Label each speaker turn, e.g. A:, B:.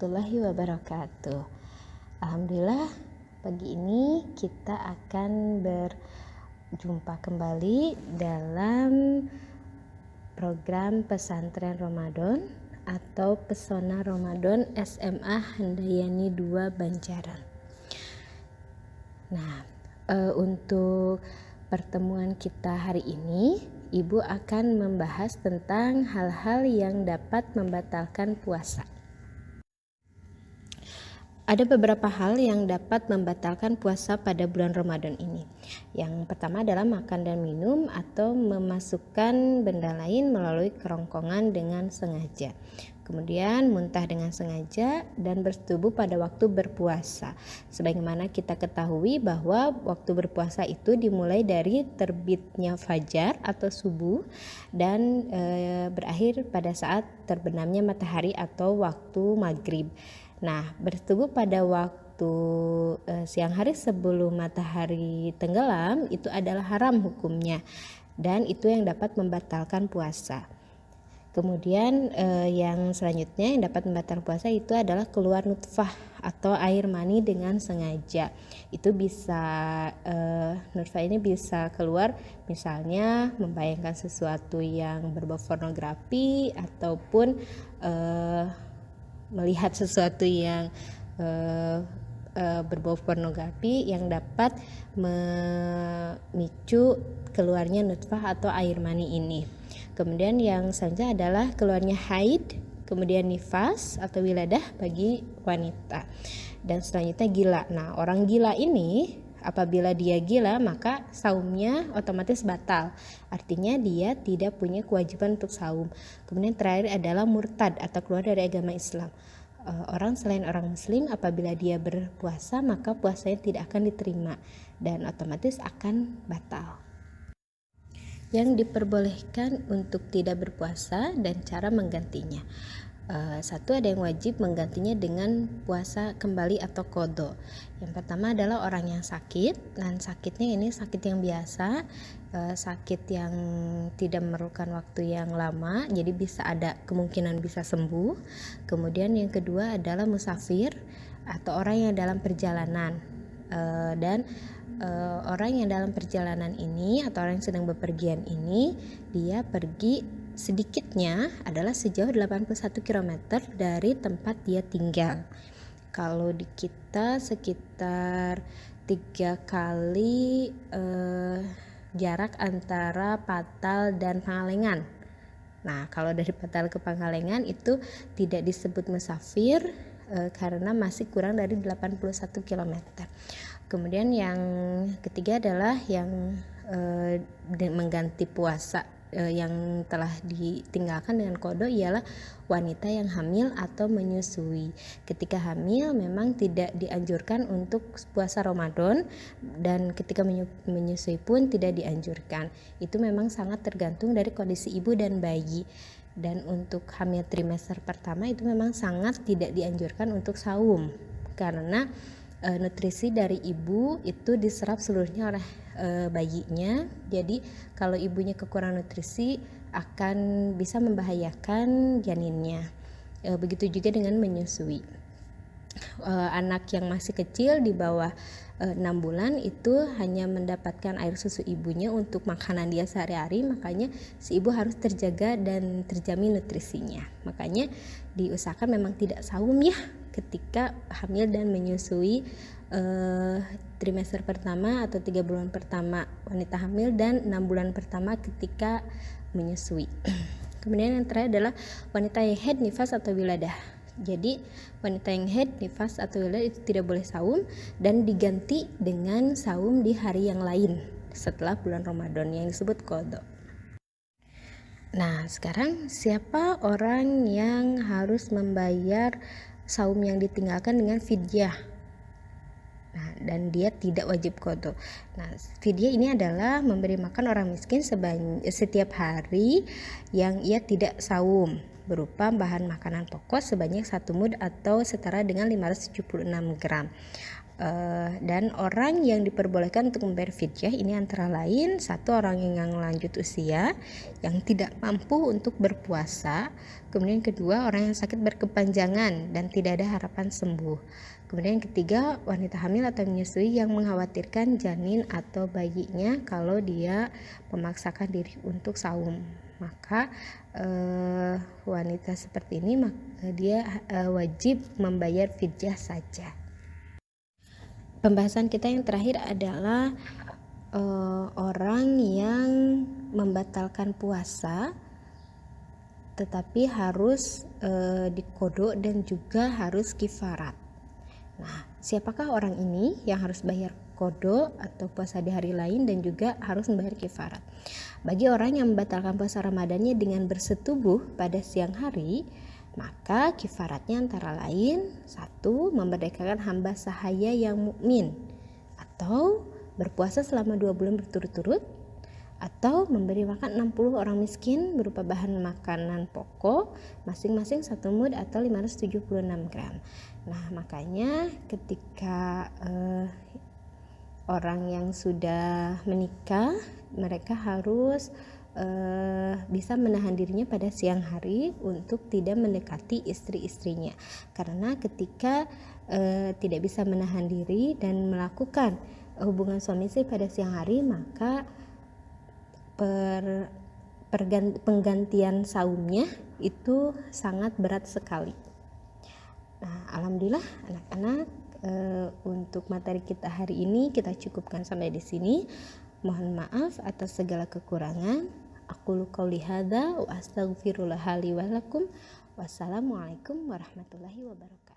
A: warahmatullahi wabarakatuh. Alhamdulillah, pagi ini kita akan berjumpa kembali dalam program pesantren Ramadan atau Pesona Ramadan SMA Handayani 2 Banjaran. Nah, untuk pertemuan kita hari ini, Ibu akan membahas tentang hal-hal yang dapat membatalkan puasa. Ada beberapa hal yang dapat membatalkan puasa pada bulan Ramadan ini. Yang pertama adalah makan dan minum atau memasukkan benda lain melalui kerongkongan dengan sengaja. Kemudian muntah dengan sengaja dan bersetubuh pada waktu berpuasa. Sebagaimana kita ketahui bahwa waktu berpuasa itu dimulai dari terbitnya fajar atau subuh dan berakhir pada saat terbenamnya matahari atau waktu maghrib. Nah, bersetubuh pada waktu siang hari sebelum matahari tenggelam itu adalah haram hukumnya dan itu yang dapat membatalkan puasa. Kemudian yang selanjutnya yang dapat membatalkan puasa itu adalah keluar nutfah atau air mani dengan sengaja. Itu bisa nutfah ini bisa keluar misalnya membayangkan sesuatu yang berbau pornografi ataupun melihat sesuatu yang berbau pornografi yang dapat memicu keluarnya nutfah atau air mani ini. Kemudian yang selanjutnya adalah keluarnya haid, kemudian nifas atau wiladah bagi wanita. Dan selanjutnya gila. Nah, orang gila ini apabila dia gila maka saumnya otomatis batal. Artinya dia tidak punya kewajiban untuk saum. Kemudian terakhir adalah murtad atau keluar dari agama Islam. Orang selain orang muslim apabila dia berpuasa maka puasanya tidak akan diterima dan otomatis akan batal. Yang diperbolehkan untuk tidak berpuasa dan cara menggantinya. Satu, ada yang wajib menggantinya dengan puasa kembali atau qadha. Yang pertama adalah orang yang sakit, dan sakitnya ini sakit yang biasa, sakit yang tidak memerlukan waktu yang lama, jadi bisa ada kemungkinan bisa sembuh. Kemudian yang kedua adalah musafir atau orang yang dalam perjalanan, dan orang yang dalam perjalanan ini atau orang yang sedang bepergian ini dia pergi sedikitnya adalah sejauh 81 km dari tempat dia tinggal. Kalau di kita sekitar 3 kali jarak antara Patal dan Pangalengan. Nah, kalau dari Patal ke Pangalengan itu tidak disebut musafir karena masih kurang dari 81 km. Kemudian yang ketiga adalah yang mengganti puasa yang telah ditinggalkan dengan qadha ialah wanita yang hamil atau menyusui. Ketika hamil memang tidak dianjurkan untuk puasa Ramadan dan ketika menyusui pun tidak dianjurkan. Itu memang sangat tergantung dari kondisi ibu dan bayi. Dan untuk hamil trimester pertama itu memang sangat tidak dianjurkan untuk saum karena nutrisi dari ibu itu diserap seluruhnya oleh bayinya. Jadi kalau ibunya kekurangan nutrisi akan bisa membahayakan janinnya. Begitu juga dengan menyusui. Anak yang masih kecil di bawah 6 bulan itu hanya mendapatkan air susu ibunya untuk makanan dia sehari-hari, makanya si ibu harus terjaga dan terjamin nutrisinya. Makanya diusahakan memang tidak saum ya ketika hamil dan menyusui trimester pertama atau 3 bulan pertama wanita hamil dan 6 bulan pertama ketika menyusui. Kemudian yang terakhir adalah wanita yang haid, nifas atau wiladah. Jadi wanita yang haid, nifas atau wiladah itu tidak boleh saum dan diganti dengan saum di hari yang lain setelah bulan Ramadan yang disebut qadha. Nah, sekarang siapa orang yang harus membayar saum yang ditinggalkan dengan fidyah? Nah, dan dia tidak wajib qadha. Nah, fidyah ini adalah memberi makan orang miskin setiap hari yang ia tidak saum berupa bahan makanan pokok sebanyak 1 mud atau setara dengan 576 gram. Dan orang yang diperbolehkan untuk membayar fidyah ini antara lain satu, orang yang lanjut usia yang tidak mampu untuk berpuasa, kemudian kedua, orang yang sakit berkepanjangan dan tidak ada harapan sembuh, kemudian ketiga, wanita hamil atau menyusui yang mengkhawatirkan janin atau bayinya kalau dia memaksakan diri untuk saum, maka wanita seperti ini dia wajib membayar fidyah saja. Pembahasan kita yang terakhir adalah orang yang membatalkan puasa tetapi harus dikodok dan juga harus kifarat. Nah, siapakah orang ini yang harus bayar kodok atau puasa di hari lain dan juga harus membayar kifarat? Bagi orang yang membatalkan puasa Ramadannya dengan bersetubuh pada siang hari, maka kifaratnya antara lain satu, memerdekakan hamba sahaya yang mukmin, atau berpuasa selama 2 bulan berturut-turut, atau memberi makan 60 orang miskin berupa bahan makanan pokok masing-masing 1 mud atau 576 gram. Nah, makanya ketika orang yang sudah menikah, mereka harus bisa menahan dirinya pada siang hari untuk tidak mendekati istri-istrinya, karena ketika tidak bisa menahan diri dan melakukan hubungan suami istri pada siang hari, maka penggantian saumnya itu sangat berat sekali. Nah, alhamdulillah anak-anak, untuk materi kita hari ini kita cukupkan sampai di sini. Mohon maaf atas segala kekurangan. Aqulu qouli hadza wa astaghfirullah li wa lakum. Wassalamualaikum warahmatullahi wabarakatuh.